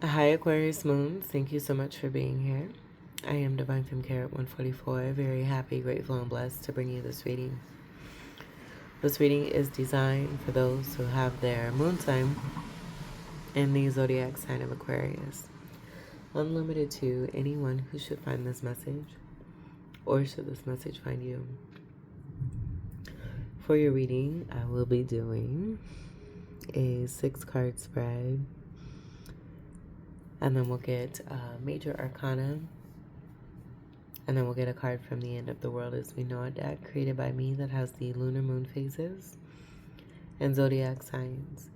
Hi, Aquarius Moons. Thank you so much for being here. I am Divine Femme Carrot 144. Very happy, grateful, and blessed to bring you this reading. This reading is designed for those who have their moon sign in the zodiac sign of Aquarius. Unlimited to anyone who should find this message, or should this message find you. For your reading, I will be doing a 6-card spread. And then we'll get Major Arcana. And then we'll get a card from the End of the World as we know it deck created by me that has the lunar moon phases and zodiac signs.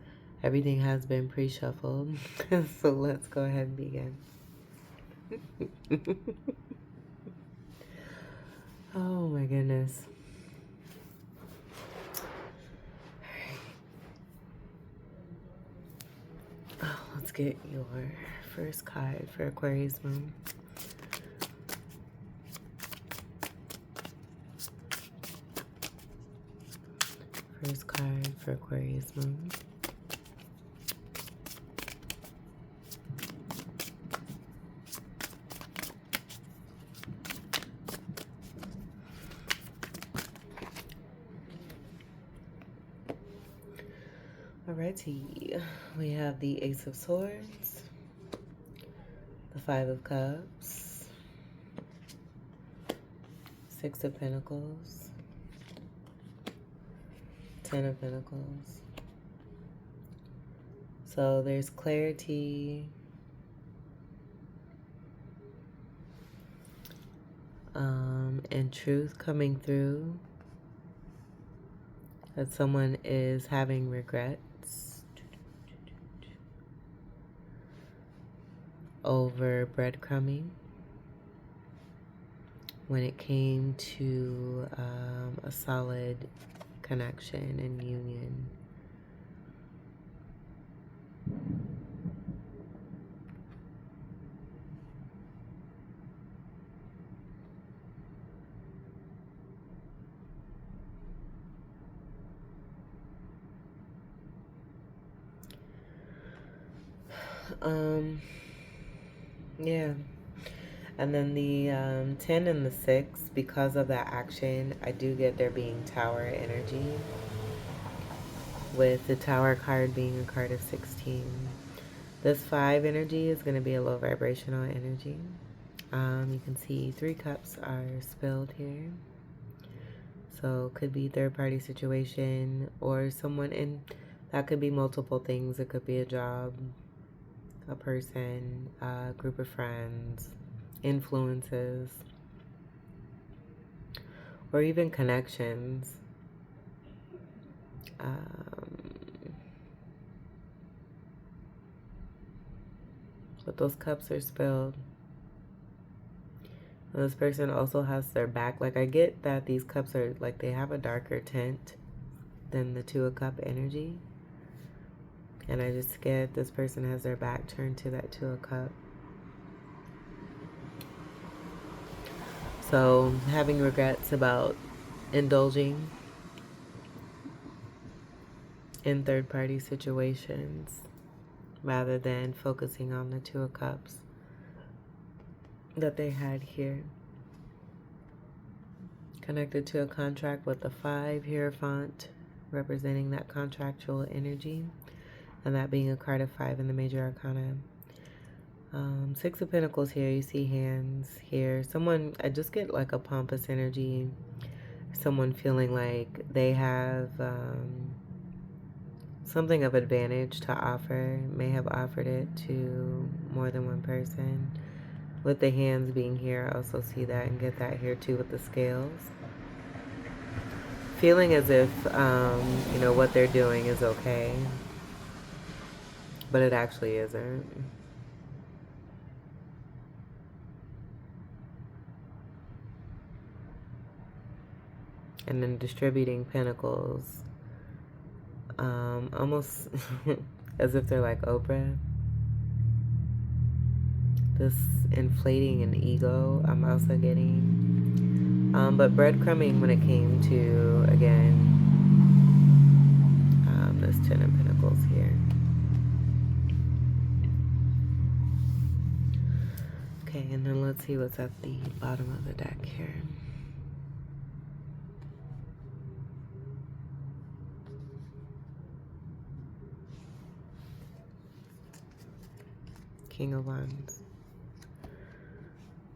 Everything has been pre-shuffled. So let's go ahead and begin. Oh my goodness. Oh, let's get your first card for Aquarius Moon. First card for Aquarius Moon. Alrighty, we have the Ace of Swords, the Five of Cups, Six of Pentacles, Ten of Pentacles. So there's clarity, and truth coming through, that someone is having regrets over breadcrumbing when it came to a solid connection and union. Yeah. And then the 10 and the 6, because of that action, I do get there being tower energy, with the tower card being a card of 16. This 5 energy is going to be a low vibrational energy. You can see 3 cups are spilled here. So could be third-party situation or someone in, that could be multiple things. It could be a job, a person, a group of friends, influences, or even connections. But those cups are spilled. And this person also has their back. Like, I get that these cups are, like, they have a darker tint than the 2 of cup energy. And I just get this person has their back turned to that 2 of cup. So having regrets about indulging in third-party situations rather than focusing on the 2 of cups that they had here. Connected to a contract with the 5 Hierophant, representing that contractual energy, and that being a card of 5 in the Major Arcana. 6 of Pentacles here, you see hands here. Someone, I just get like a pompous energy. Someone feeling like they have something of advantage to offer, may have offered it to more than one person. With the hands being here, I also see that and get that here too with the scales. Feeling as if, you know, what they're doing is okay, but it actually isn't. And then distributing pentacles, almost as if they're like Oprah. This inflating an ego I'm also getting. But breadcrumbing when it came to, again, this Ten of Pentacles here. Okay, and then let's see what's at the bottom of the deck here. King of Wands.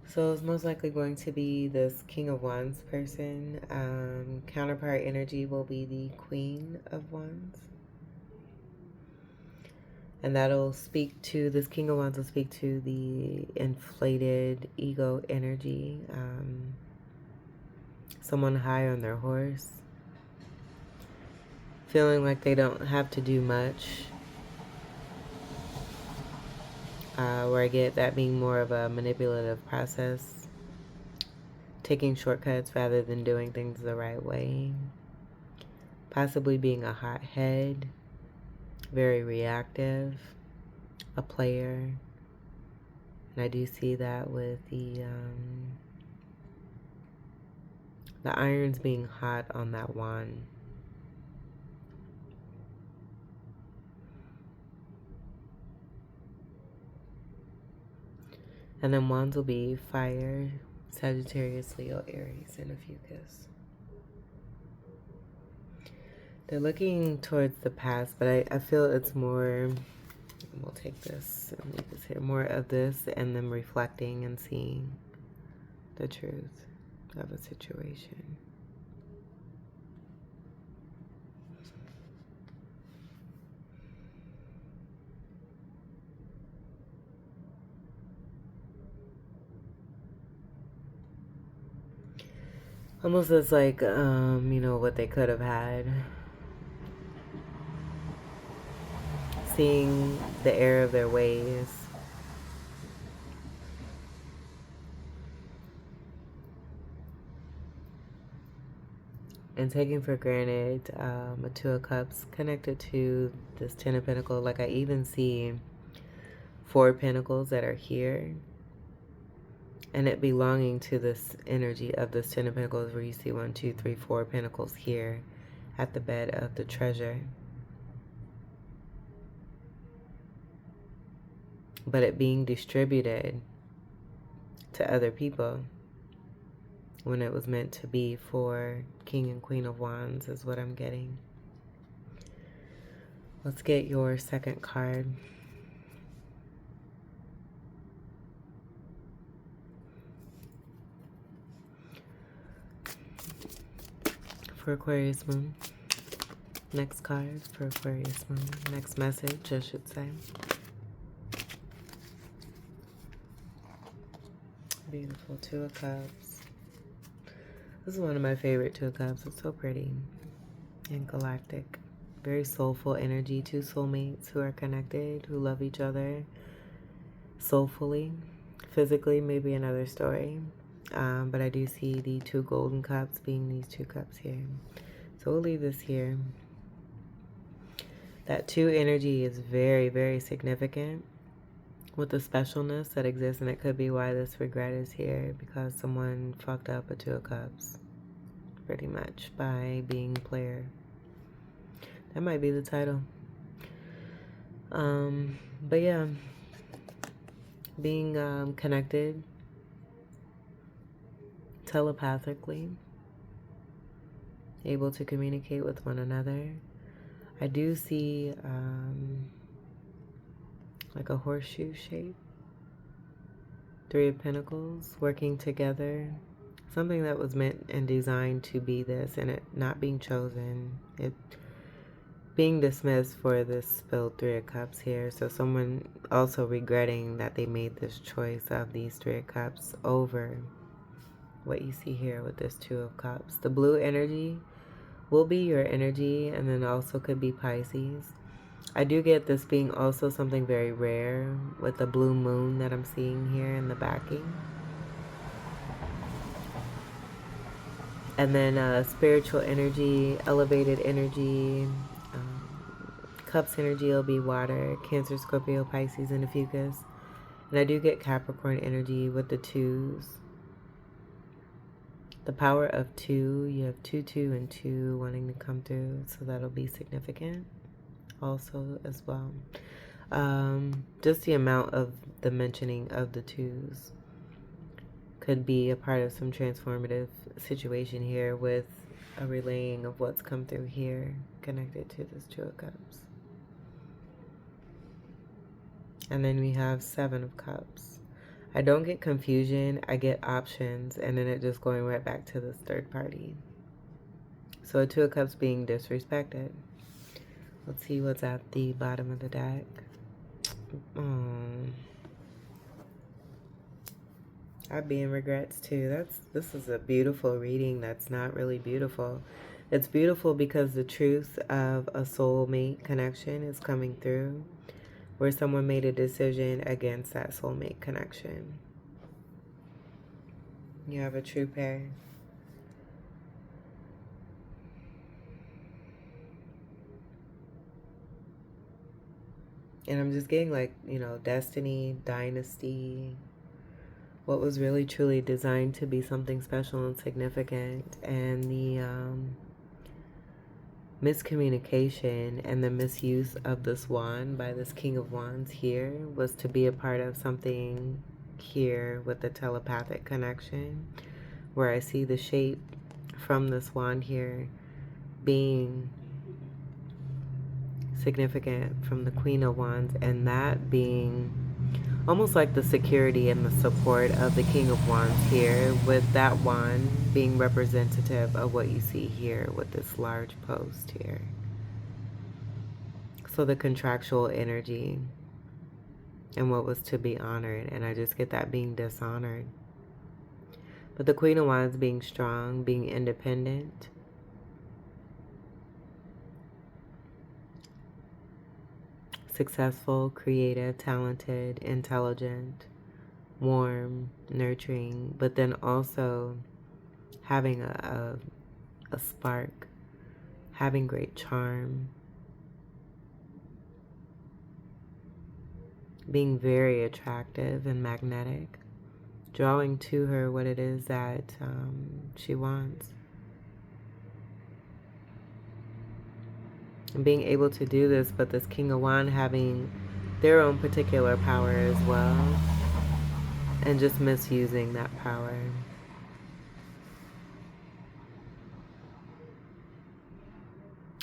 So it's most likely going to be this King of Wands person. Counterpart energy will be the Queen of Wands. And that'll speak to, this King of Wands will speak to the inflated ego energy. Someone high on their horse. Feeling like they don't have to do much. Where I get that being more of a manipulative process. Taking shortcuts rather than doing things the right way. Possibly being a hothead. Very reactive, a player, and I do see that with the irons being hot on that wand. And then wands will be fire, Sagittarius, Leo, Aries, and a fucus. They're looking towards the past, but I feel it's more, we'll take this and leave this here, more of this and them reflecting and seeing the truth of a situation. Almost as like, you know, what they could have had. Seeing the error of their ways. And taking for granted a Two of Cups connected to this Ten of Pentacles. Like I even see Four of Pentacles that are here. And it belonging to this energy of this Ten of Pentacles where you see 1, 2, 3, 4 Pentacles here at the bed of the treasure. But it being distributed to other people when it was meant to be for King and Queen of Wands is what I'm getting. Let's get your second card. For Aquarius Moon. Next card for Aquarius Moon. Next message, I should say. Beautiful Two of Cups. This is one of my favorite Two of Cups. It's so pretty and galactic. Very soulful energy. Two soulmates who are connected, who love each other soulfully. Physically, maybe another story. But I do see the two golden cups being these two cups here. So we'll leave this here. That two energy is very, very significant with the specialness that exists, and it could be why this regret is here, because someone fucked up a Two of Cups pretty much by being player. That might be the title. But yeah, being connected telepathically, able to communicate with one another. I do see like a horseshoe shape. Three of Pentacles working together. Something that was meant and designed to be this, and it not being chosen. It being dismissed for this spilled Three of Cups here. So someone also regretting that they made this choice of these Three of Cups over what you see here with this Two of Cups. The blue energy will be your energy, and then also could be Pisces. I do get this being also something very rare with the blue moon that I'm seeing here in the backing. And then spiritual energy, elevated energy, Cups energy will be water, Cancer, Scorpio, Pisces, and a fucus. And I do get Capricorn energy with the twos. The power of two, you have 2, 2, and 2 wanting to come through, so that'll be significant also as well. Just the amount of the mentioning of the twos could be a part of some transformative situation here with a relaying of what's come through here connected to this Two of Cups. And then we have Seven of Cups. I don't get confusion, I get options, and then it just going right back to this third party. So a Two of Cups being disrespected. Let's see what's at the bottom of the deck. I'd be in regrets too. This is a beautiful reading that's not really beautiful. It's beautiful because the truth of a soulmate connection is coming through, where someone made a decision against that soulmate connection. You have a true pair. And I'm just getting like, you know, destiny, dynasty, what was really truly designed to be something special and significant, and the miscommunication and the misuse of this wand by this King of Wands here was to be a part of something here with the telepathic connection, where I see the shape from this wand here being significant from the Queen of Wands, and that being almost like the security and the support of the King of Wands here, with that wand being representative of what you see here with this large post here. So the contractual energy and what was to be honored, and I just get that being dishonored. But the Queen of Wands being strong, being independent, successful, creative, talented, intelligent, warm, nurturing, but then also having a spark, having great charm, being very attractive and magnetic, drawing to her what it is that she wants. And being able to do this, but this King of Wands having their own particular power as well, and just misusing that power.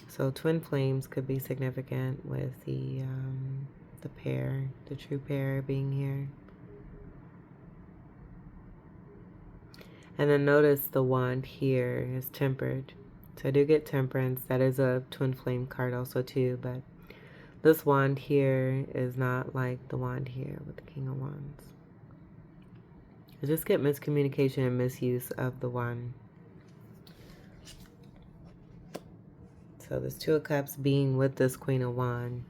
So twin flames could be significant with the pair, the true pair being here. And then notice the wand here is tempered. So I do get temperance. That is a twin flame card also too, but this wand here is not like the wand here with the King of Wands. I just get miscommunication and misuse of the wand. So this Two of Cups being with this Queen of Wands.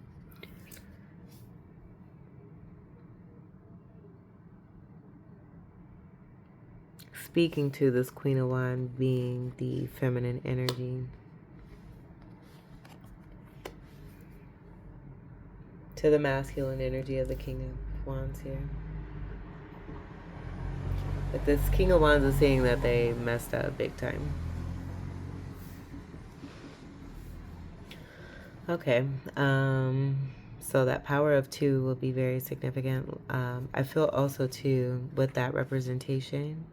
Speaking to this Queen of Wands being the feminine energy. To the masculine energy of the King of Wands here. But this King of Wands is saying that they messed up big time. Okay. So that power of two will be very significant. I feel also too with that representation,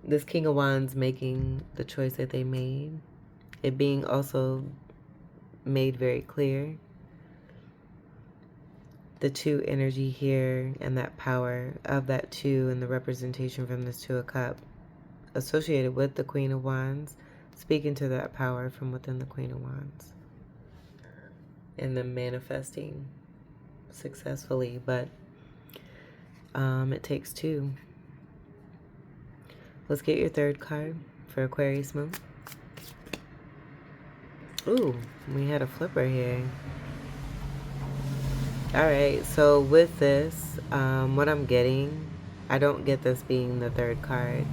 this King of Wands making the choice that they made, it being also made very clear. The two energy here and that power of that two and the representation from this Two of Cups associated with the Queen of Wands, speaking to that power from within the Queen of Wands. And them manifesting successfully, but it takes two. Let's get your third card for Aquarius moon. Ooh, we had a flipper here. Alright, so with this, what I'm getting, I don't get this being the third card.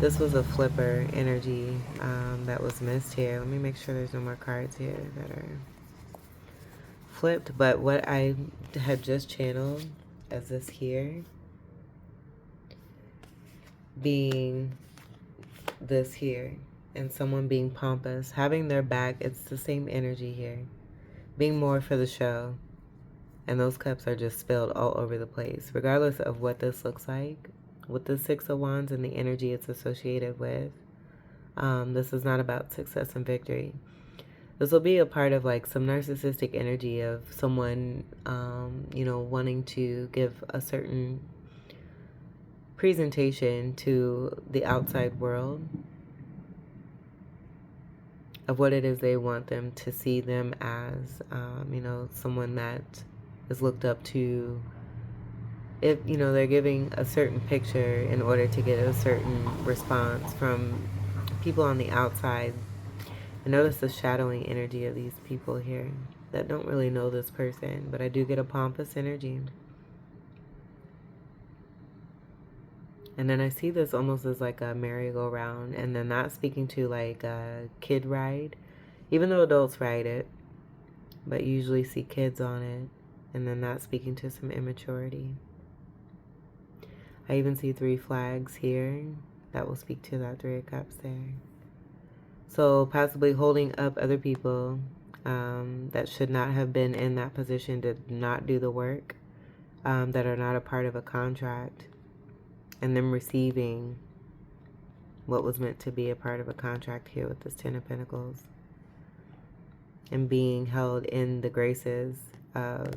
This was a flipper energy that was missed here. Let me make sure there's no more cards here that are flipped. But what I had just channeled as this here being this here, and someone being pompous, having their back, it's the same energy here, being more for the show, and those cups are just spilled all over the place. Regardless of what this looks like, with the Six of Wands and the energy it's associated with. This is not about success and victory. This will be a part of like some narcissistic energy of someone, wanting to give a certain presentation to the outside world of what it is they want them to see them as, someone that is looked up to. If, they're giving a certain picture in order to get a certain response from people on the outside. I notice the shadowing energy of these people here that don't really know this person, but I do get a pompous energy. And then I see this almost as like a merry-go-round, and then not speaking to like a kid ride, even though adults ride it, but you usually see kids on it, and then not speaking to some immaturity. I even see 3 flags here that will speak to that 3 of Cups there. So possibly holding up other people that should not have been in that position to not do the work, that are not a part of a contract, and them receiving what was meant to be a part of a contract here with this 10 of Pentacles, and being held in the graces of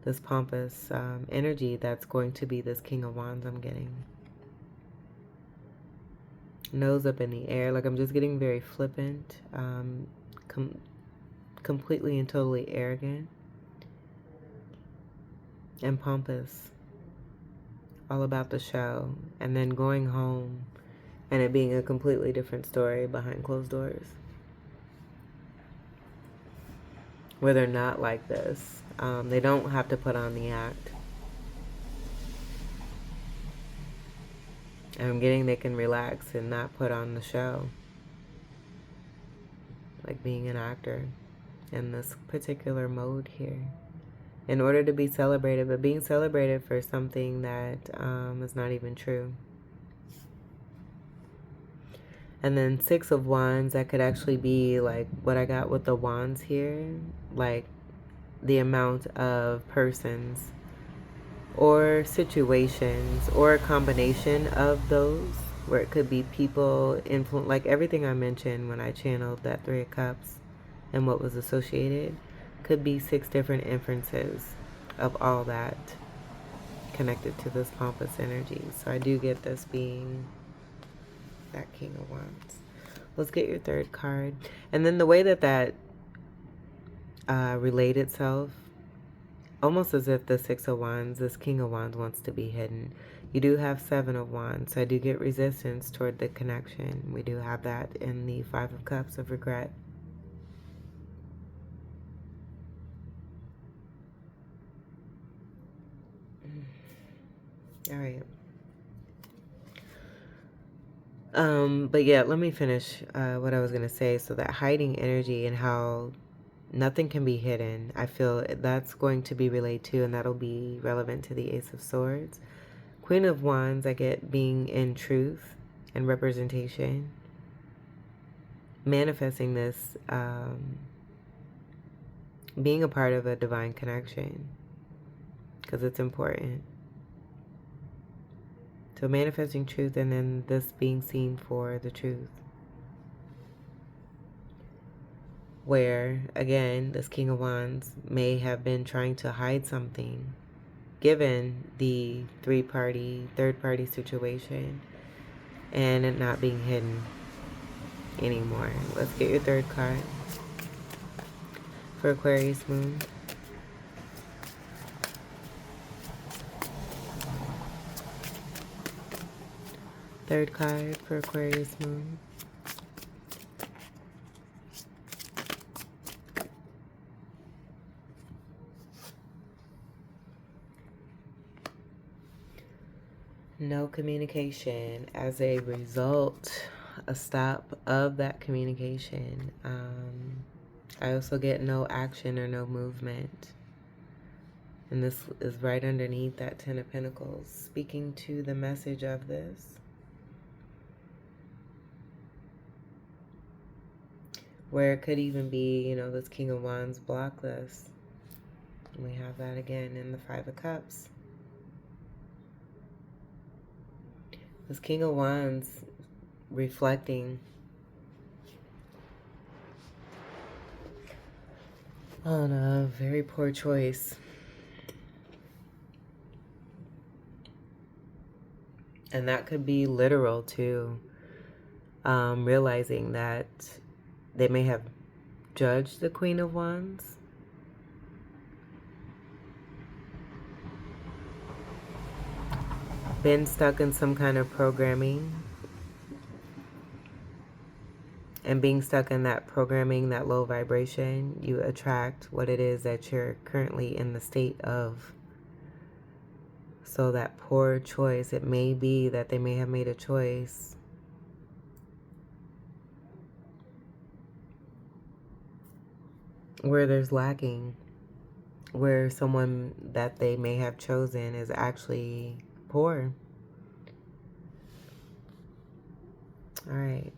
this pompous energy that's going to be this King of Wands I'm getting. Nose up in the air, like I'm just getting very flippant, completely and totally arrogant and pompous, all about the show, and then going home and it being a completely different story behind closed doors, where they're not like this. They don't have to put on the act. I'm getting they can relax and not put on the show, like being an actor in this particular mode here, in order to be celebrated, but being celebrated for something that is not even true. And then 6 of Wands, that could actually be like what I got with the Wands here, like the amount of persons or situations or a combination of those, where it could be people, influence, like everything I mentioned when I channeled that 3 of Cups and what was associated, could be 6 different inferences of all that connected to this pompous energy. So I do get this being that King of Wands. Let's get your 3rd card. And then the way that relate itself, almost as if the 6 of Wands, this King of Wands, wants to be hidden. You do have 7 of Wands, so I do get resistance toward the connection. We do have that in the 5 of Cups of regret. All right. But yeah, let me finish what I was going to say. So that hiding energy and how nothing can be hidden, I feel that's going to be relayed too, and that'll be relevant to the Ace of Swords. Queen of Wands, I get being in truth and representation. Manifesting this, being a part of a divine connection, because it's important. So manifesting truth, and then this being seen for the truth. Where, again, this King of Wands may have been trying to hide something, given the third-party situation, and it not being hidden anymore. Let's get your 3rd card for Aquarius Moon. Third card for Aquarius Moon. No communication. As a result, a stop of that communication. I also get no action or no movement. And this is right underneath that 10 of Pentacles, speaking to the message of this. Where it could even be, this King of Wands block this. And we have that again in the 5 of Cups. This King of Wands reflecting on a very poor choice. And that could be literal too. Realizing that they may have judged the Queen of Wands. Been stuck in some kind of programming. And being stuck in that programming, that low vibration, you attract what it is that you're currently in the state of. So that poor choice, it may be that they may have made a choice where there's lacking, where someone that they may have chosen is actually poor. All right,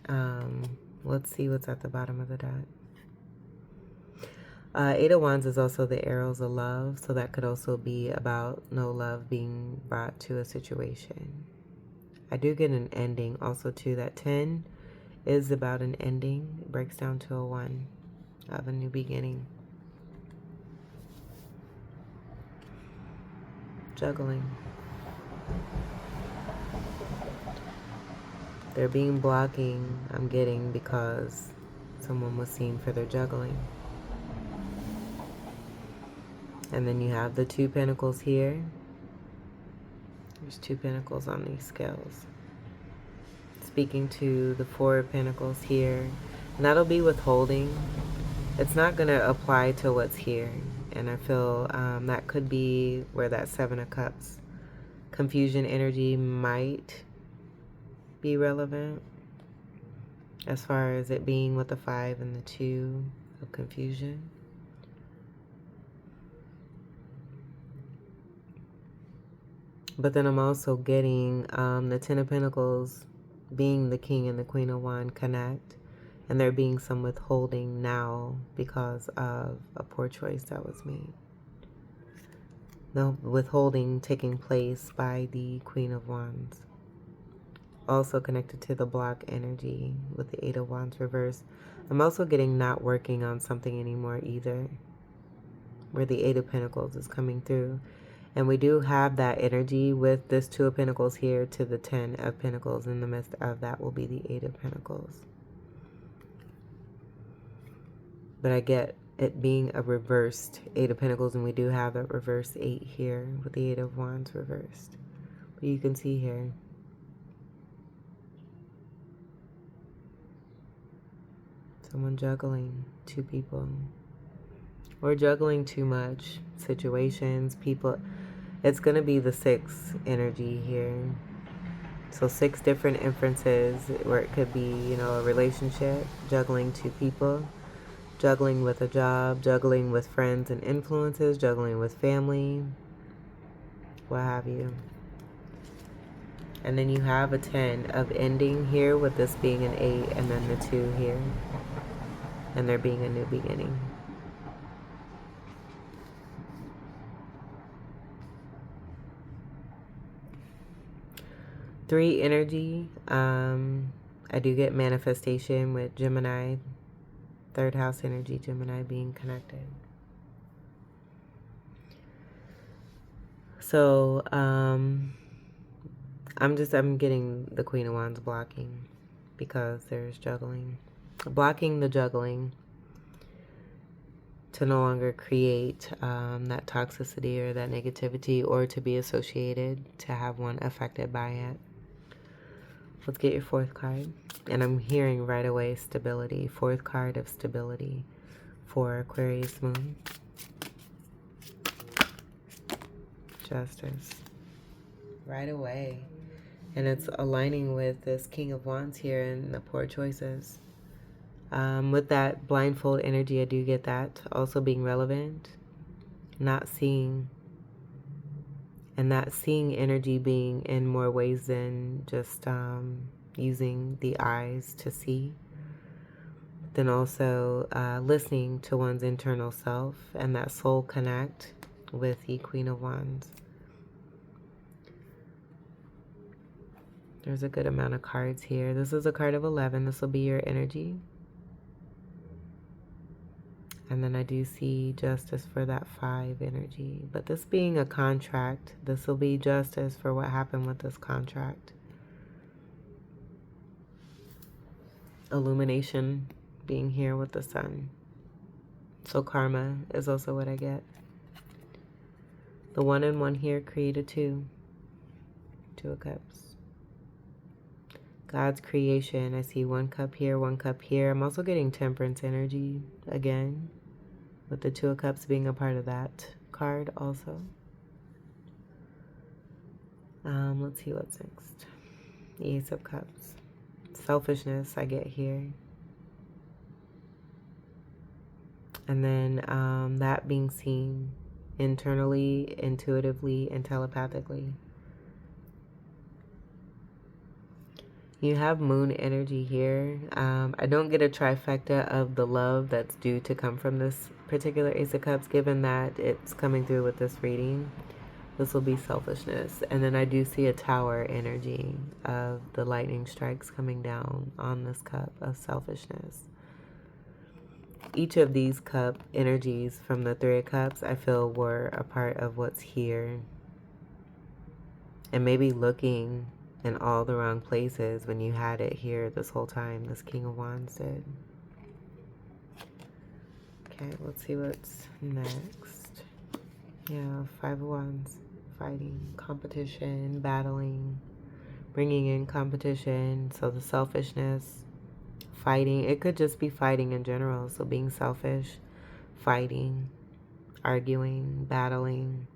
let's see what's at the bottom of the deck. Eight of Wands is also the arrows of love, so that could also be about no love being brought to a situation. I do get an ending also too. That 10 is about an ending. It breaks down to a 1 of a new beginning. Juggling. They're being blocking, I'm getting, because someone was seen for their juggling. And then you have the 2 pentacles here. There's 2 pentacles on these scales. Speaking to the 4 of pentacles here. And that'll be withholding. It's not going to apply to what's here. And I feel that could be where that 7 of cups confusion energy might be relevant. As far as it being with the 5 and the 2 of confusion. But then I'm also getting the 10 of Pentacles being the King and the Queen of Wands connect. And there being some withholding now because of a poor choice that was made. The withholding taking place by the Queen of Wands. Also connected to the block energy with the 8 of Wands reverse. I'm also getting not working on something anymore either. Where the 8 of Pentacles is coming through. And we do have that energy with this 2 of Pentacles here to the 10 of Pentacles. In the midst of that will be the 8 of Pentacles. But I get it being a reversed 8 of Pentacles. And we do have that reversed 8 here with the 8 of Wands reversed. But you can see here. Someone juggling 2 people. Or juggling too much. Situations, people. It's going to be the 6 energy here. So 6 different inferences where it could be, you know, a relationship, juggling 2 people, juggling with a job, juggling with friends and influences, juggling with family, what have you. And then you have a 10 of ending here with this being an 8 and then the 2 here. And there being a new beginning. Three energy. I do get manifestation with Gemini. 3rd house energy, Gemini being connected. So, I'm getting the Queen of Wands blocking because there's juggling. Blocking the juggling to no longer create that toxicity or that negativity or to be associated, to have one affected by it. Let's get your 4th card. And I'm hearing right away stability. 4th card of stability for Aquarius moon. Justice. Right away. And it's aligning with this King of Wands here and the poor choices. With that blindfold energy, I do get that also being relevant. Not seeing. And that seeing energy being in more ways than just using the eyes to see. Then also listening to one's internal self and that soul connect with the Queen of Wands. There's a good amount of cards here. This is a card of 11. This will be your energy. And then I do see justice for that 5 energy. But this being a contract, this will be justice for what happened with this contract. Illumination being here with the sun. So karma is also what I get. The 1 and 1 here create a 2. 2 of Cups. God's creation. I see 1 cup here, 1 cup here. I'm also getting temperance energy again, with the 2 of Cups being a part of that card also. Let's see what's next. The Ace of Cups. Selfishness I get here. And then that being seen internally, intuitively, and telepathically. You have moon energy here. I don't get a trifecta of the love that's due to come from this particular Ace of Cups, given that it's coming through with this reading. This will be selfishness. And then I do see a tower energy of the lightning strikes coming down on this cup of selfishness. Each of these cup energies from the 3 of Cups, I feel, were a part of what's here. And maybe looking in all the wrong places when you had it here this whole time. This King of Wands did. Okay, let's see what's next. Yeah, 5 of Wands. Fighting, competition, battling, bringing in competition. So the selfishness, fighting. It could just be fighting in general. So being selfish, fighting, arguing, battling.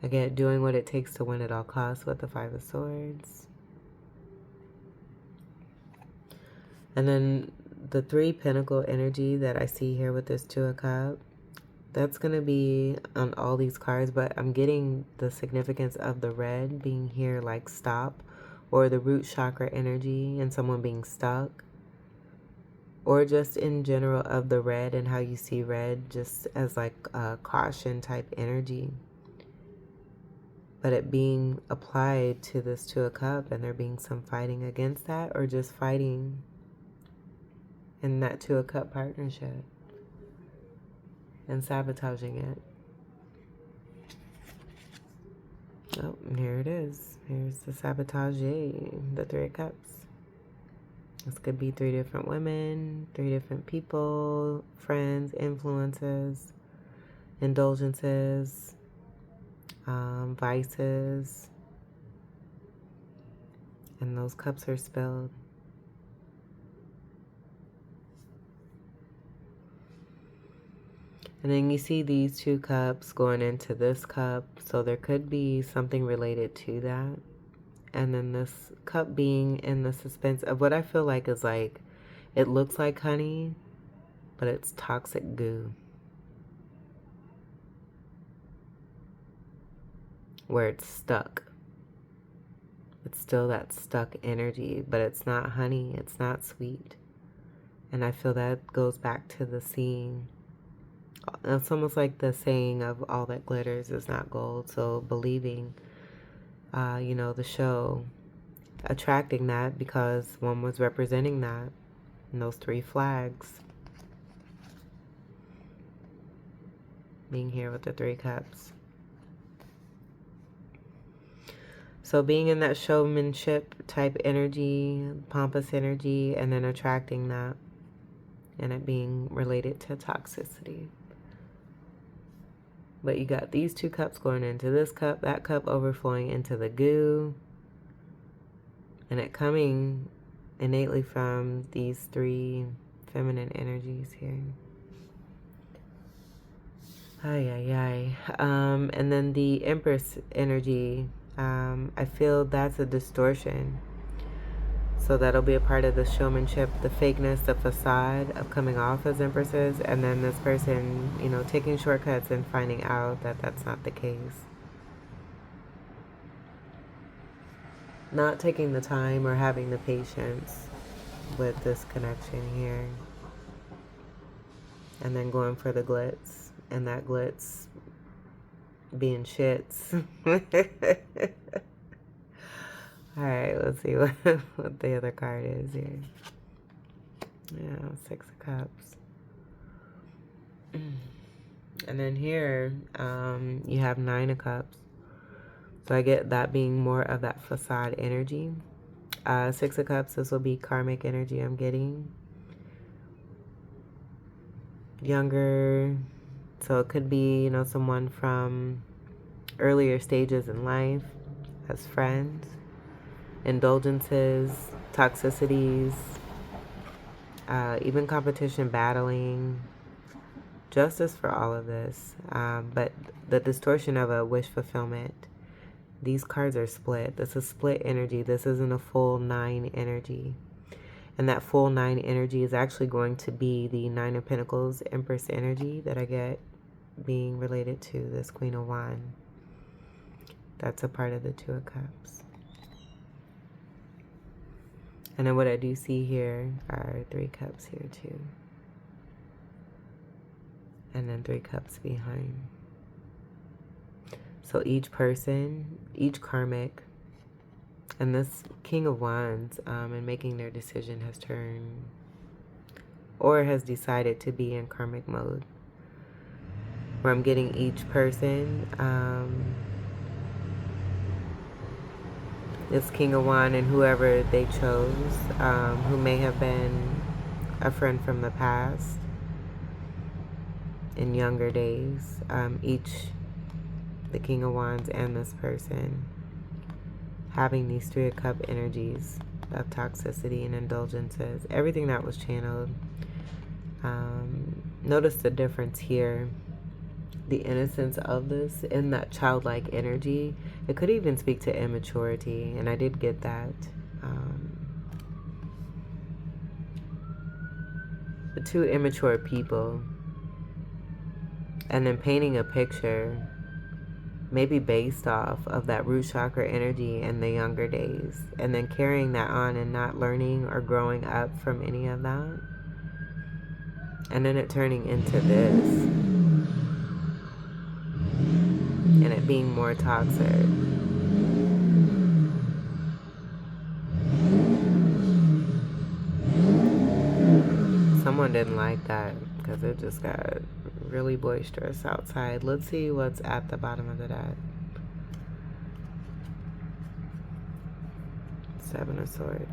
Again, doing what it takes to win at all costs with the 5 of Swords. And then the 3 Pentacle energy that I see here with this 2 of Cups, that's going to be on all these cards, but I'm getting the significance of the red being here like stop, or the root chakra energy and someone being stuck, or just in general of the red and how you see red just as like a caution type energy. But it being applied to this 2 of Cups and there being some fighting against that, or just fighting in that 2 of Cups partnership and sabotaging it. Oh, and here it is. Here's the sabotage, the 3 of Cups. This could be 3 different women, 3 different people, friends, influences, indulgences, vices, and those cups are spilled. And then you see these 2 cups going into this cup, so there could be something related to that. And then this cup being in the suspense of what I feel like is like, it looks like honey, but it's toxic goo. Where it's stuck. It's still that stuck energy, but it's not honey, it's not sweet. And I feel that goes back to the seeing. It's almost like the saying of all that glitters is not gold. So believing, you know, the show, attracting that because one was representing that. And those 3 flags. Being here with the 3 cups. So being in that showmanship type energy, pompous energy, and then attracting that, and it being related to toxicity. But you got these 2 cups going into this cup, that cup overflowing into the goo, and it coming innately from these 3 feminine energies here. Ay, ay, ay. And then the Empress energy, I feel that's a distortion. So that'll be a part of the showmanship, the fakeness, the facade of coming off as empresses, and then this person, you know, taking shortcuts and finding out that that's not the case. Not taking the time or having the patience with this connection here. And then going for the glitz, and that glitz being shits. Alright, let's see what the other card is here. Yeah, Six of Cups. And then here, you have Nine of Cups. So I get that being more of that facade energy. Six of Cups, this will be karmic energy I'm getting. Younger, so it could be, you know, someone from earlier stages in life as friends. Indulgences, toxicities, even competition, battling, justice for all of this. But the distortion of a wish fulfillment. These cards are split. This is split energy. This isn't a full 9 energy. And that full 9 energy is actually going to be the Nine of Pentacles, Empress energy that I get being related to this Queen of Wands. That's a part of the Two of Cups. And then what I do see here are 3 cups here too. And then 3 cups behind. So each person, each karmic, and this King of Wands, in making their decision has turned or has decided to be in karmic mode. Where I'm getting each person, this King of Wands and whoever they chose, who may have been a friend from the past in younger days, the King of Wands and this person having these 3 of Cup energies of toxicity and indulgences, everything that was channeled. Notice the difference here, the innocence of this in that childlike energy. It could even speak to immaturity, and I did get that. The 2 immature people, and then painting a picture maybe based off of that root chakra energy in the younger days, and then carrying that on and not learning or growing up from any of that, and then it turning into this and it being more toxic. Someone didn't like that because it just got really boisterous outside. Let's see what's at the bottom of the deck. 7 of Swords.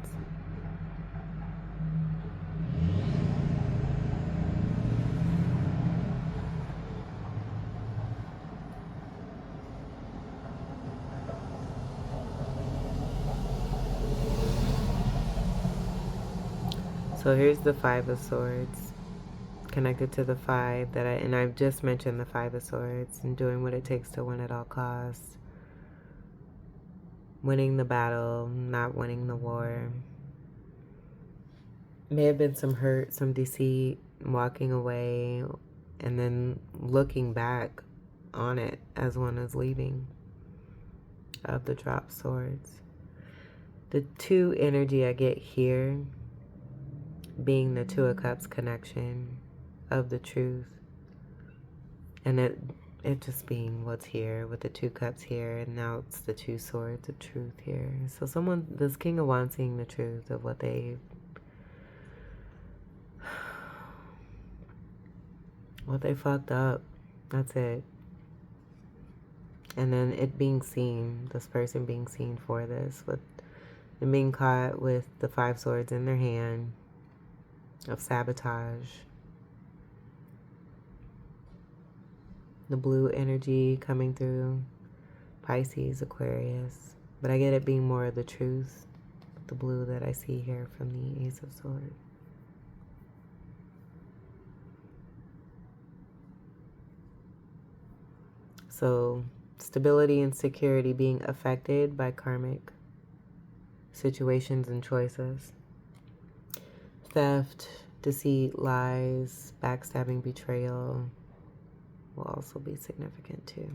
So here's the 5 of Swords connected to the 5 and I've just mentioned the 5 of Swords and doing what it takes to win at all costs. Winning the battle, not winning the war. May have been some hurt, some deceit, walking away, and then looking back on it as one is leaving of the dropped swords. The 2 energy I get here being the 2 of Cups connection of the truth, and it just being what's here with the 2 cups here, and now it's the 2 swords of truth here. So this King of Wands seeing the truth of what they fucked up. That's it. And then it being seen, this person being seen for this, with them being caught with the 5 swords in their hand of sabotage. The blue energy coming through, Pisces, Aquarius. But I get it being more of the truth, the blue that I see here from the Ace of Swords. So stability and security being affected by karmic situations and choices. Theft, deceit, lies, backstabbing, betrayal will also be significant too.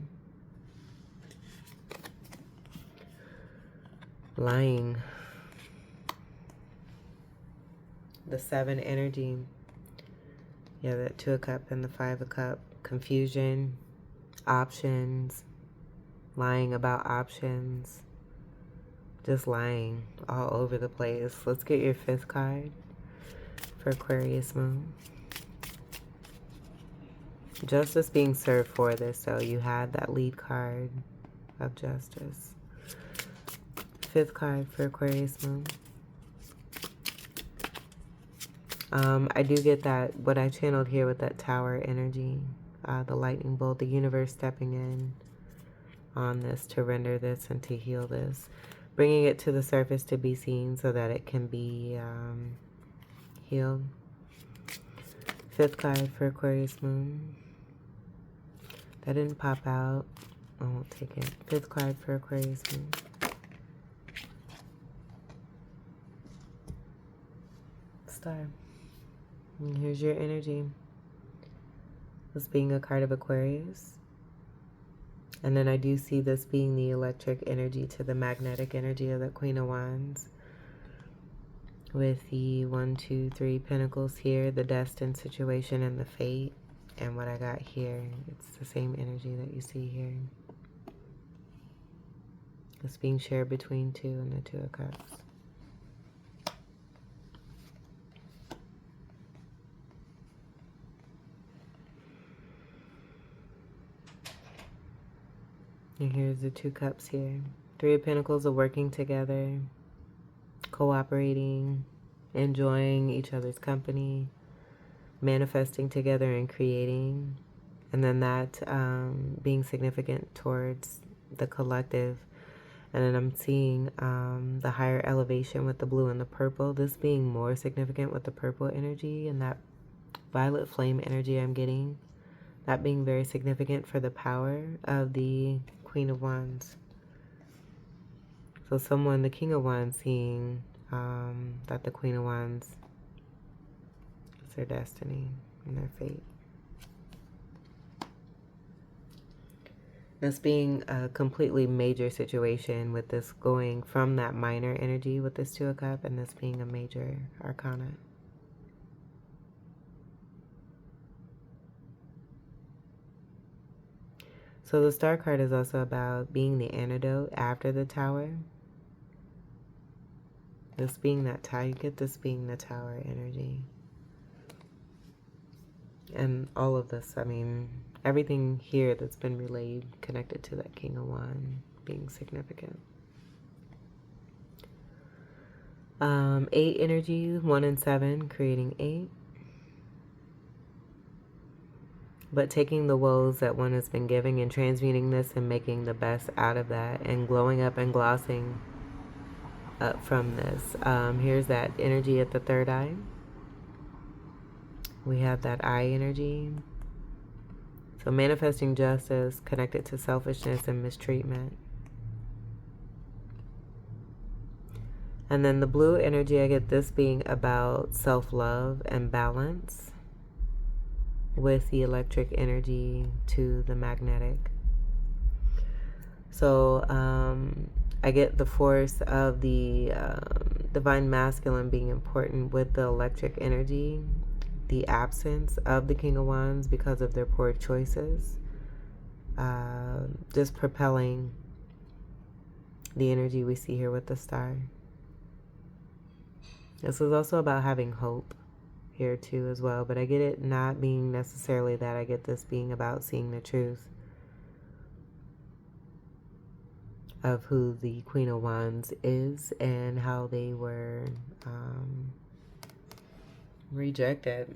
Lying. The 7 energy. Yeah, that 2 of Cup and the 5 of Cup. Confusion, options, lying about options. just lying all over the place. Let's get your 5th card for Aquarius moon. Justice being served for this, so you had that lead card of justice. 5th card for Aquarius moon. I do get that, what I channeled here with that tower energy, the lightning bolt, the universe stepping in on this to render this and to heal this, bringing it to the surface to be seen so that it can be healed. 5th card for Aquarius moon. That didn't pop out. I won't take it. 5th card for Aquarius moon. Star. And here's your energy. This being a card of Aquarius. And then I do see this being the electric energy to the magnetic energy of the Queen of Wands. With the 1, 2, 3 pentacles here, the destined situation and the fate. And what I got here, it's the same energy that you see here. It's being shared between 2 and the 2 of Cups. And here's the 2 cups here. 3 of Pentacles are working together, cooperating, enjoying each other's company, manifesting together and creating. And then that being significant towards the collective. And then I'm seeing the higher elevation with the blue and the purple. This being more significant with the purple energy and that violet flame energy I'm getting. That being very significant for the power of the Queen of Wands. So someone, the King of Wands, seeing that the Queen of Wands is their destiny and their fate. This being a completely major situation with this going from that minor energy with this 2 of Cups and this being a major arcana. So the Star card is also about being the antidote after the Tower. This being that tower, you get this being the Tower energy. And all of this, I mean, everything here that's been relayed connected to that King of Wands being significant. 8 energy, 1 and 7, creating 8. But taking the woes that one has been giving and transmuting this and making the best out of that and glowing up and glossing up from this. Here's that energy at the 3rd eye. We have that eye energy. So manifesting justice connected to selfishness and mistreatment. And then the blue energy, I get this being about self-love and balance with the electric energy to the magnetic. So I get the force of the divine masculine being important with the electric energy, the absence of the King of Wands because of their poor choices, just propelling the energy we see here with the Star. This is also about having hope here too as well, but I get it not being necessarily that. I get this being about seeing the truth of who the Queen of Wands is and how they were rejected.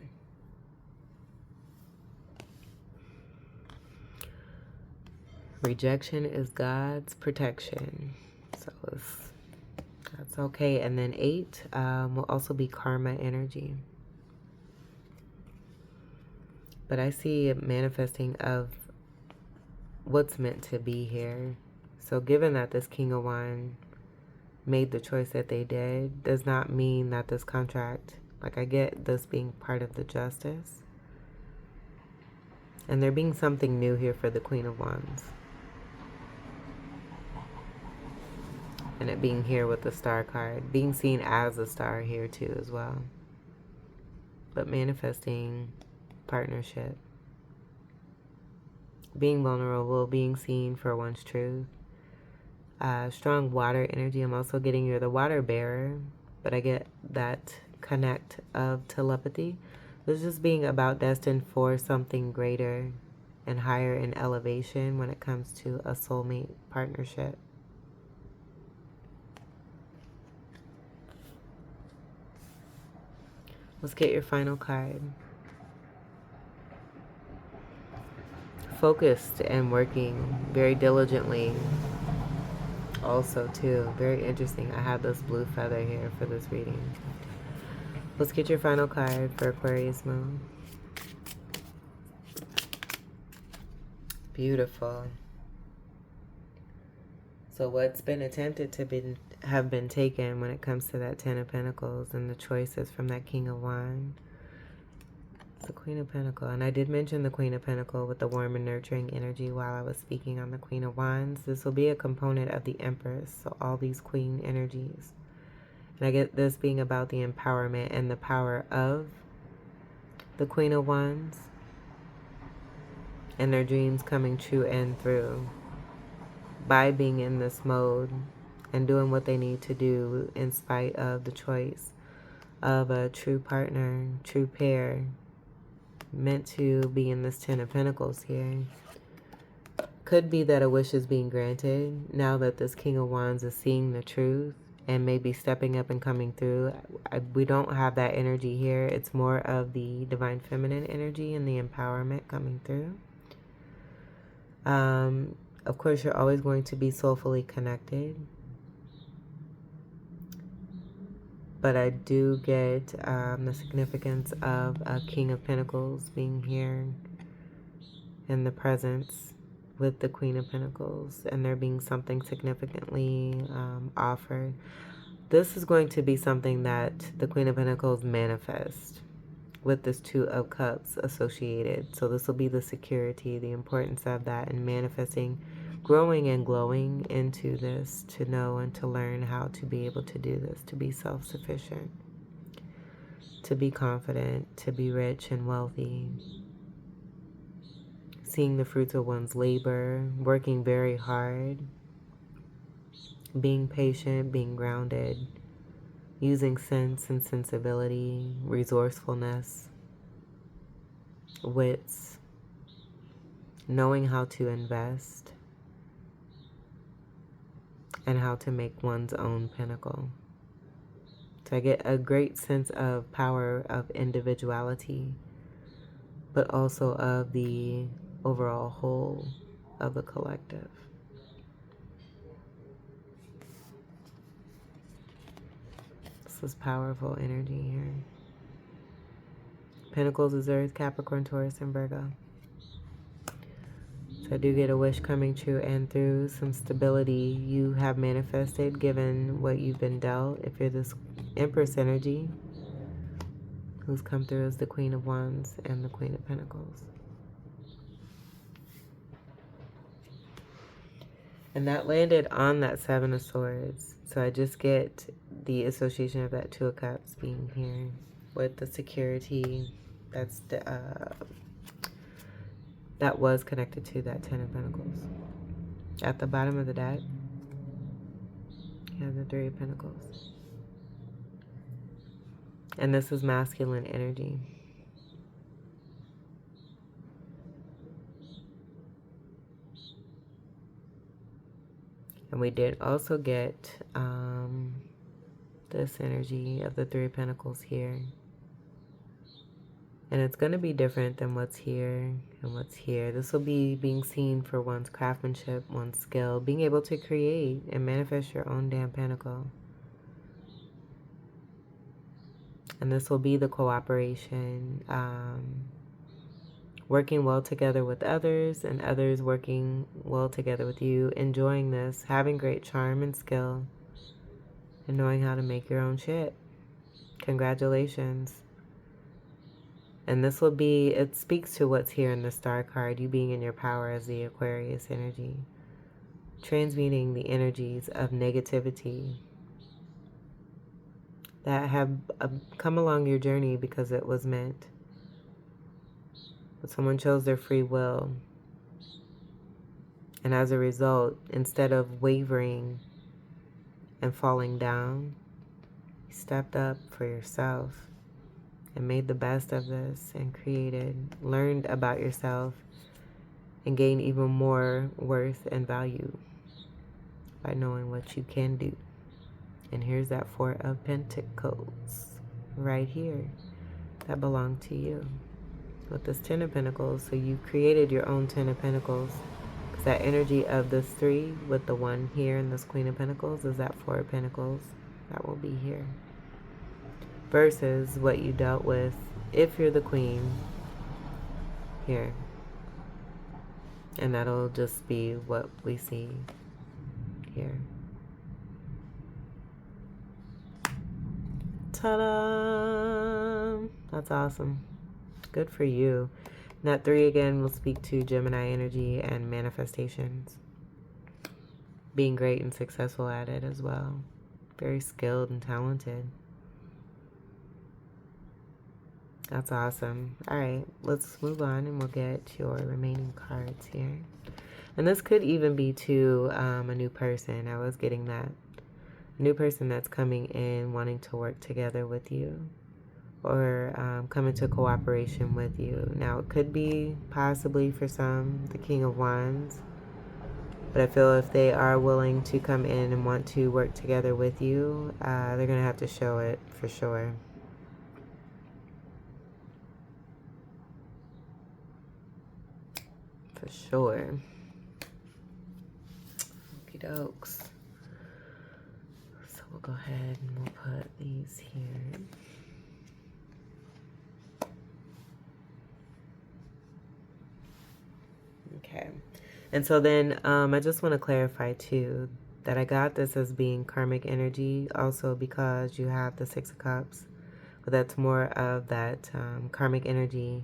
Rejection is God's protection, so that's okay. And then 8 will also be karma energy. But I see it manifesting of what's meant to be here. So given that this King of Wands made the choice that they did, does not mean that this contract, like I get this being part of the justice. And there being something new here for the Queen of Wands. And it being here with the Star card. Being seen as a star here too as well. But manifesting partnership. Being vulnerable, being seen for one's truth. strong water energy. I'm also getting you're the water bearer, but I get that connect of telepathy. This is being about destined for something greater and higher in elevation when it comes to a soulmate partnership. Let's get your final card. Focused and working very diligently. Also, too, very interesting. I have this blue feather here for this reading. Let's get your final card for Aquarius moon. Beautiful. So what's been attempted to have been taken when it comes to that Ten of Pentacles and the choices from that King of Wands. It's the Queen of Pentacles. And I did mention the Queen of Pentacles with the warm and nurturing energy while I was speaking on the Queen of Wands. This will be a component of the Empress. So all these Queen energies. And I get this being about the empowerment and the power of the Queen of Wands. And their dreams coming true and through. By being in this mode and doing what they need to do in spite of the choice of a true partner, true pair, meant to be in this Ten of Pentacles here. Could be that a wish is being granted now that this King of Wands is seeing the truth and maybe stepping up and coming through. We don't have that energy here. It's more of the divine feminine energy and the empowerment coming through. Of course, you're always going to be soulfully connected. But I do get the significance of a King of Pentacles being here in the presence with the Queen of Pentacles. And there being something significantly offered. This is going to be something that the Queen of Pentacles manifests with this Two of Cups associated. So this will be the security, the importance of that, and manifesting, growing and glowing into this, to know and to learn how to be able to do this, to be self-sufficient, to be confident, to be rich and wealthy, seeing the fruits of one's labor, working very hard, being patient, being grounded, using sense and sensibility, resourcefulness, wits, knowing how to invest, and how to make one's own pinnacle. So I get a great sense of power of individuality, but also of the overall whole of the collective. This is powerful energy here. Pentacles is Earth, Capricorn, Taurus, and Virgo. So I do get a wish coming true and through. Some stability you have manifested given what you've been dealt. If you're this Empress energy, who's come through as the Queen of Wands and the Queen of Pentacles. And that landed on that Seven of Swords. So I just get the association of that Two of Cups being here with the security that's the, that was connected to that Ten of Pentacles. At the bottom of the deck, you have the Three of Pentacles. And this is masculine energy. And we did also get this energy of the Three of Pentacles here. And it's going to be different than what's here and what's here. This will be being seen for one's craftsmanship, one's skill, being able to create and manifest your own damn pentacle. And this will be the cooperation, working well together with others and others working well together with you, enjoying this, having great charm and skill, and knowing how to make your own shit. Congratulations. And this will be, it speaks to what's here in the Star card, you being in your power as the Aquarius energy, transmuting the energies of negativity that have come along your journey because it was meant. But someone chose their free will And as a result, instead of wavering and falling down, you stepped up for yourself and made the best of this and learned about yourself, and gained even more worth and value by knowing what you can do. And here's that Four of Pentacles right here that belonged to you with this Ten of Pentacles. So you created your own Ten of Pentacles. Because that energy of this 3 with the 1 here and this Queen of Pentacles is that Four of Pentacles that will be here. Versus what you dealt with if you're the Queen here. And that'll just be what we see here. Ta-da! That's awesome. Good for you. And that 3 again will speak to Gemini energy and manifestations. Being great and successful at it as well. Very skilled and talented. That's awesome. All right, let's move on and we'll get your remaining cards here. And this could even be to a new person. I was getting that. A new person that's coming in wanting to work together with you, or come into cooperation with you. Now, it could be possibly for some the King of Wands, but I feel if they are willing to come in and want to work together with you, they're going to have to show it for sure. For sure. Okie dokes. So we'll go ahead and we'll put these here. Okay. And so then I just want to clarify too that I got this as being karmic energy also because you have the Six of Cups. But that's more of that karmic energy,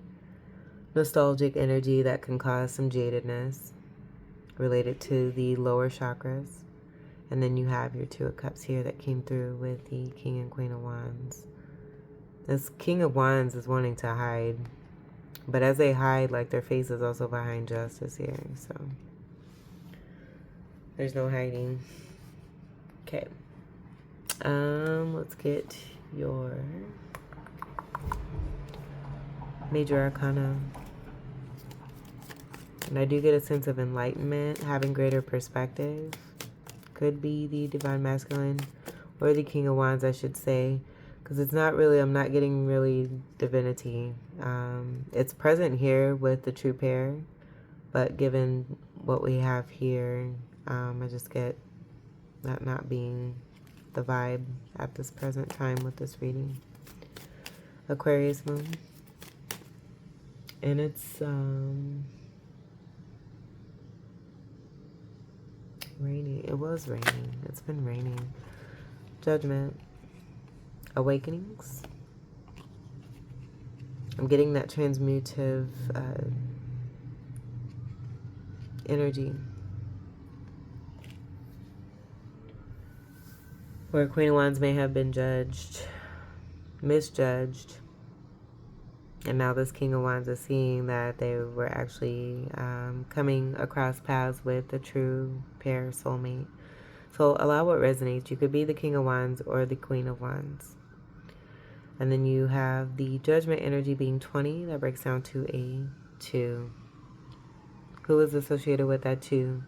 nostalgic energy that can cause some jadedness related to the lower chakras. And then you have your Two of Cups here that came through with the King and Queen of Wands. This King of Wands is wanting to hide. But as they hide, like their face is also behind justice here. So there's no hiding. Okay. Let's get your Major Arcana. And I do get a sense of enlightenment, having greater perspective. Could be the Divine Masculine or the King of Wands, I should say. Because it's not really, I'm not getting really divinity. It's present here with the true pair. But given what we have here, I just get that not being the vibe at this present time with this reading. Aquarius moon. And it's raining. It was raining. It's been raining. Judgment. Awakenings. I'm getting that transmutive energy. Where Queen of Wands may have been judged, misjudged. And now this King of Wands is seeing that they were actually coming across paths with the true pair soulmate. So allow what resonates. You could be the King of Wands or the Queen of Wands. And then you have the Judgment energy being 20. That breaks down to a 2. Who is associated with that 2?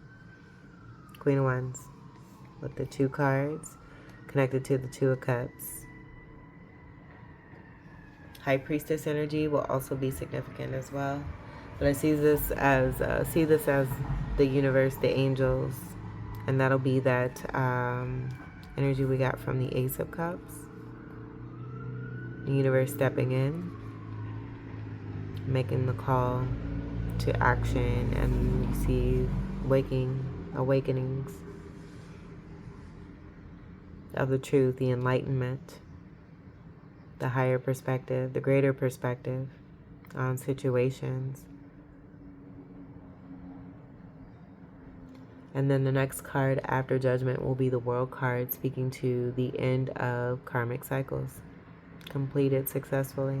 Queen of Wands. With the 2 cards connected to the Two of Cups. High Priestess energy will also be significant as well. But I see this as the universe, the angels. And that'll be that energy we got from the Ace of Cups. The universe stepping in, making the call to action, and you see awakenings of the truth, the enlightenment, the higher perspective, the greater perspective on situations. And then the next card after Judgment will be the World card, speaking to the end of karmic cycles. Completed successfully.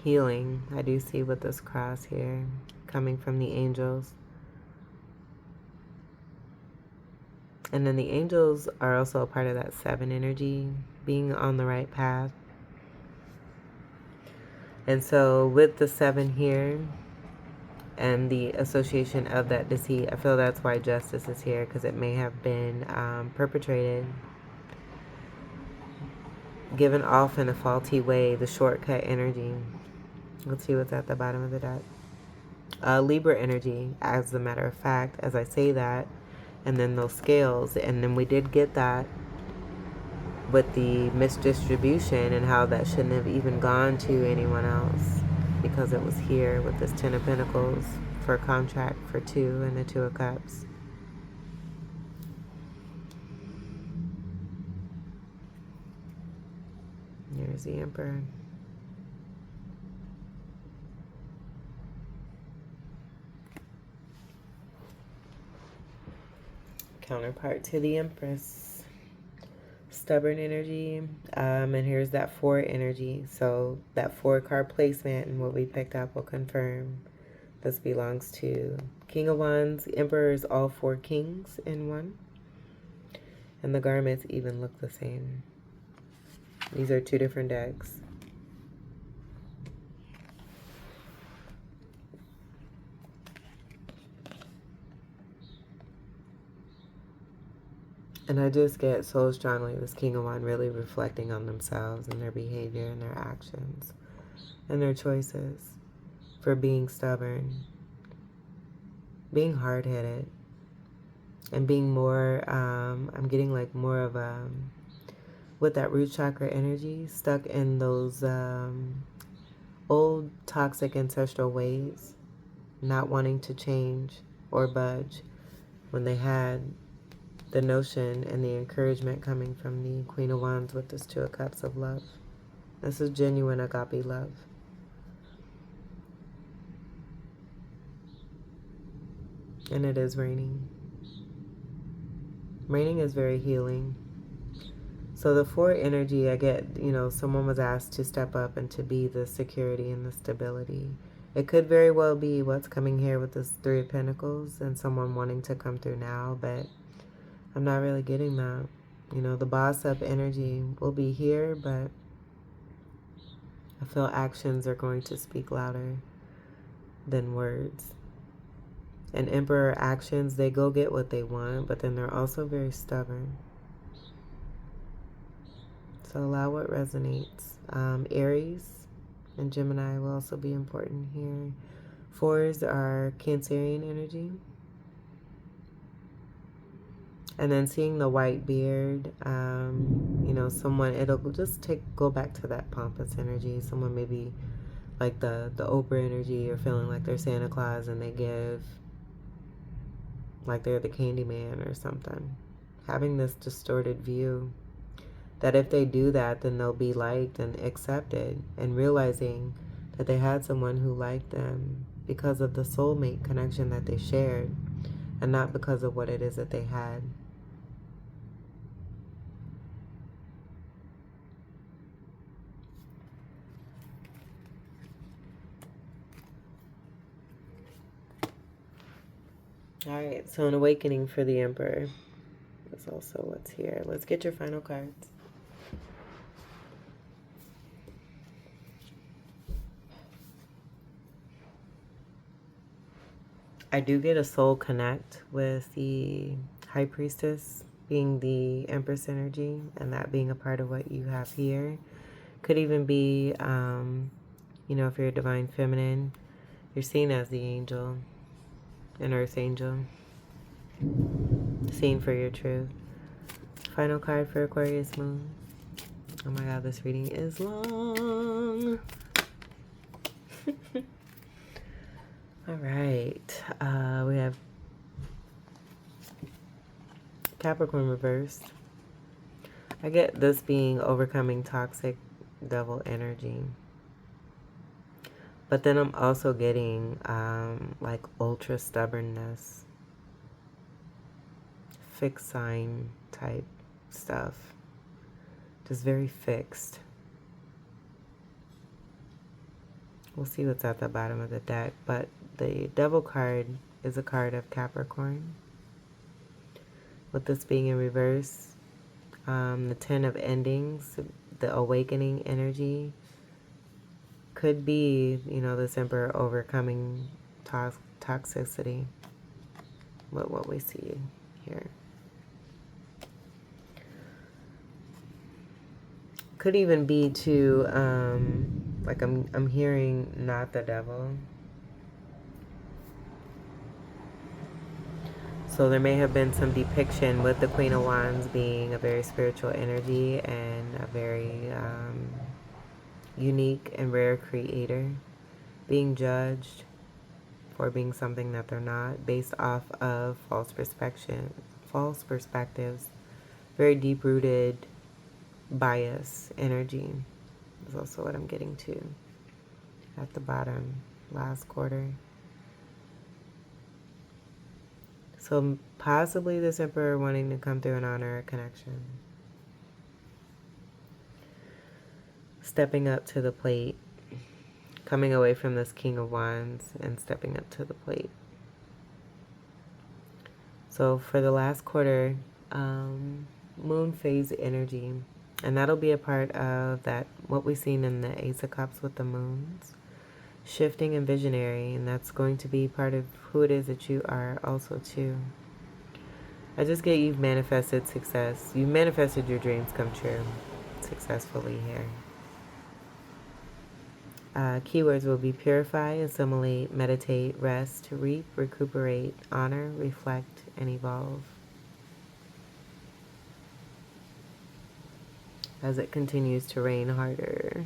healing. I do see with this cross here coming from the angels. And then the angels are also a part of that 7 energy, being on the right path. And so with the 7 here and the association of that deceit, I feel that's why justice is here, because it may have been perpetrated, given off in a faulty way, the shortcut energy. Let's see what's at the bottom of the deck. Libra energy, as a matter of fact, as I say that, and then those scales, and then we did get that with the misdistribution and how that shouldn't have even gone to anyone else because it was here with this 10 of Pentacles for a contract for 2 and the 2 of Cups. Here's the Emperor. Counterpart to the Empress. Stubborn energy. And here's that 4 energy. So that 4 card placement and what we picked up will confirm this belongs to King of Wands. Emperor is all 4 kings in one. And the garments even look the same. These are 2 different decks. And I just get so strongly this King of Wands really reflecting on themselves and their behavior and their actions and their choices for being stubborn, being hard-headed, and being more, I'm getting like more of a, with that root chakra energy, stuck in those old toxic ancestral ways, not wanting to change or budge when they had the notion and the encouragement coming from the Queen of Wands with this 2 of Cups of love. This is genuine agape love. And it is raining. Raining is very healing. So the 4 energy, I get, you know, someone was asked to step up and to be the security and the stability. It could very well be what's coming here with this 3 of Pentacles and someone wanting to come through now, but I'm not really getting that. You know, the boss up energy will be here, but I feel actions are going to speak louder than words. And Emperor actions, they go get what they want, but then they're also very stubborn. So allow what resonates. Aries and Gemini will also be important here. 4s are Cancerian energy. And then seeing the white beard, you know, someone, it'll just go back to that pompous energy. Someone maybe like the Oprah energy, or feeling like they're Santa Claus and they give like they're the Candyman or something. Having this distorted view that if they do that, then they'll be liked and accepted, and realizing that they had someone who liked them because of the soulmate connection that they shared and not because of what it is that they had. Alright, so an awakening for the Emperor is also what's here. Let's get your final cards. I do get a soul connect with the High Priestess being the Empress energy, and that being a part of what you have here. Could even be, you know, if you're a Divine Feminine, you're seen as the angel, an Earth angel, seen for your truth. Final card for Aquarius Moon. Oh my God, this reading is long. All right, we have Capricorn reversed. I get this being overcoming toxic devil energy. But then I'm also getting like ultra stubbornness, fixed sign type stuff. Just very fixed. We'll see what's at the bottom of the deck. But the Devil card is a card of Capricorn. With this being in reverse, the Ten of Endings, the awakening energy, could be, you know, this Emperor overcoming toxicity with what we see here. Could even be to, like I'm hearing not the devil. So there may have been some depiction with the Queen of Wands being a very spiritual energy and a very unique and rare creator, being judged for being something that they're not, based off of false perspectives, very deep-rooted bias energy is also what I'm getting to at the bottom, last quarter. So possibly this Emperor wanting to come through and honor a connection. Stepping up to the plate. Coming away from this King of Wands and stepping up to the plate. So for the last quarter, moon phase energy. And that'll be a part of that, what we've seen in the Ace of Cups with the moons. Shifting and visionary, and that's going to be part of who it is that you are also too. I just get you've manifested success. You've manifested your dreams come true successfully here. Keywords will be purify, assimilate, meditate, rest, reap, recuperate, honor, reflect, and evolve. As it continues to rain harder.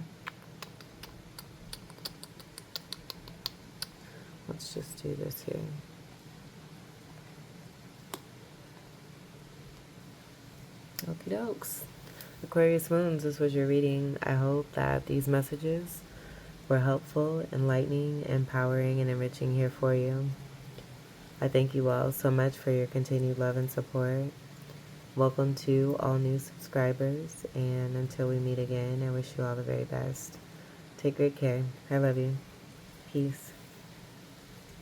Let's just do this here. Okie dokes. Aquarius moons, this was your reading. I hope that these messages were helpful, enlightening, empowering, and enriching here for you. I thank you all so much for your continued love and support. Welcome to all new subscribers, and until we meet again, I wish you all the very best. Take great care. I love you. Peace.